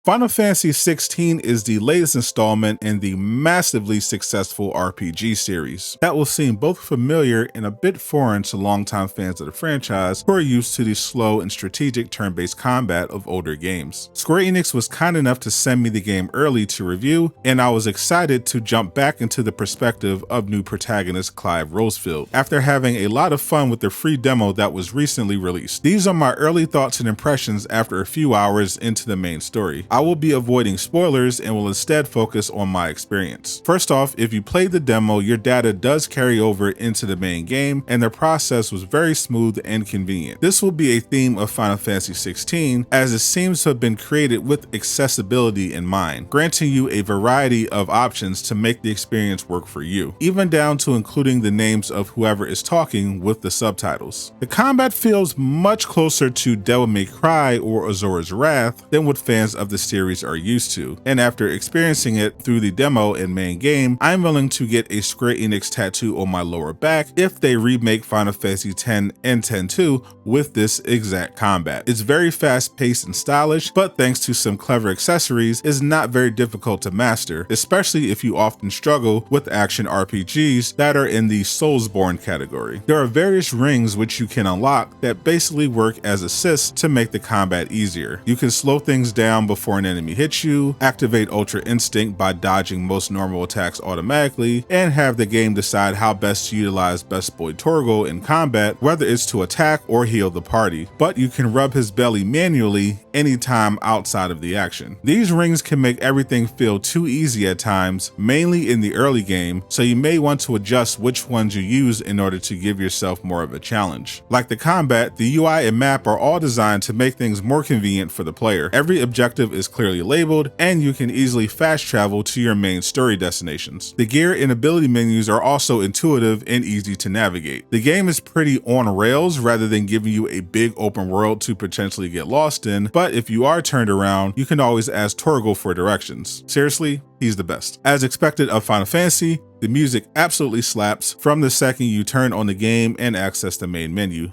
Final Fantasy XVI is the latest installment in the massively successful RPG series that will seem both familiar and a bit foreign to longtime fans of the franchise who are used to the slow and strategic turn-based combat of older games. Square Enix was kind enough to send me the game early to review, and I was excited to jump back into the perspective of new protagonist Clive Rosefield after having a lot of fun with the free demo that was recently released. These are my early thoughts and impressions after a few hours into the main story. I will be avoiding spoilers and will instead focus on my experience. First off, if you played the demo, your data does carry over into the main game, and the process was very smooth and convenient. This will be a theme of Final Fantasy XVI, as it seems to have been created with accessibility in mind, granting you a variety of options to make the experience work for you, even down to including the names of whoever is talking with the subtitles. The combat feels much closer to Devil May Cry or Azora's Wrath than what fans of the series are used to, and after experiencing it through the demo and main game, I'm willing to get a Square Enix tattoo on my lower back if they remake Final Fantasy X and X-2 with this exact combat. It's very fast paced and stylish, but thanks to some clever accessories, is not very difficult to master, especially if you often struggle with action RPGs that are in the Soulsborne category. There are various rings which you can unlock that basically work as assists to make the combat easier. You can slow things down before an enemy hits you, activate Ultra Instinct by dodging most normal attacks automatically, and have the game decide how best to utilize Best Boy Torgal in combat, whether it's to attack or heal the party, but you can rub his belly manually anytime outside of the action. These rings can make everything feel too easy at times, mainly in the early game, so you may want to adjust which ones you use in order to give yourself more of a challenge. Like the combat, the UI and map are all designed to make things more convenient for the player. Every objective is clearly labeled, and you can easily fast travel to your main story destinations. The gear and ability menus are also intuitive and easy to navigate. The game is pretty on rails rather than giving you a big open world to potentially get lost in, but if you are turned around, you can always ask Torgal for directions. Seriously, he's the best. As expected of Final Fantasy, the music absolutely slaps from the second you turn on the game and access the main menu.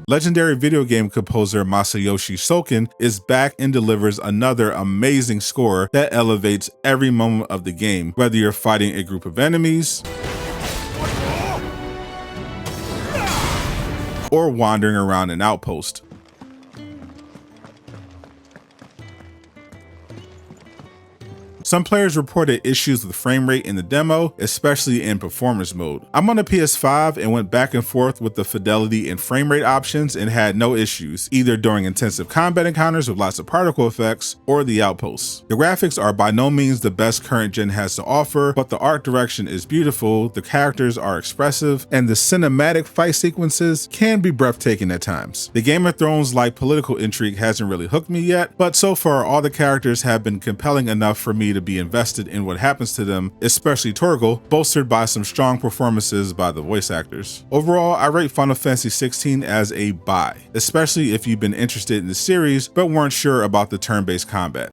Legendary video game composer Masayoshi Soken is back and delivers another amazing score that elevates every moment of the game, whether you're fighting a group of enemies or wandering around an outpost. Some players reported issues with frame rate in the demo, especially in performance mode. I'm on the PS5 and went back and forth with the fidelity and frame rate options and had no issues, either during intensive combat encounters with lots of particle effects or the outposts. The graphics are by no means the best current gen has to offer, but the art direction is beautiful, the characters are expressive, and the cinematic fight sequences can be breathtaking at times. The Game of Thrones-like political intrigue hasn't really hooked me yet, but so far all the characters have been compelling enough for me to be invested in what happens to them, especially Torgal, bolstered by some strong performances by the voice actors. Overall, I rate Final Fantasy XVI as a buy, especially if you've been interested in the series but weren't sure about the turn-based combat.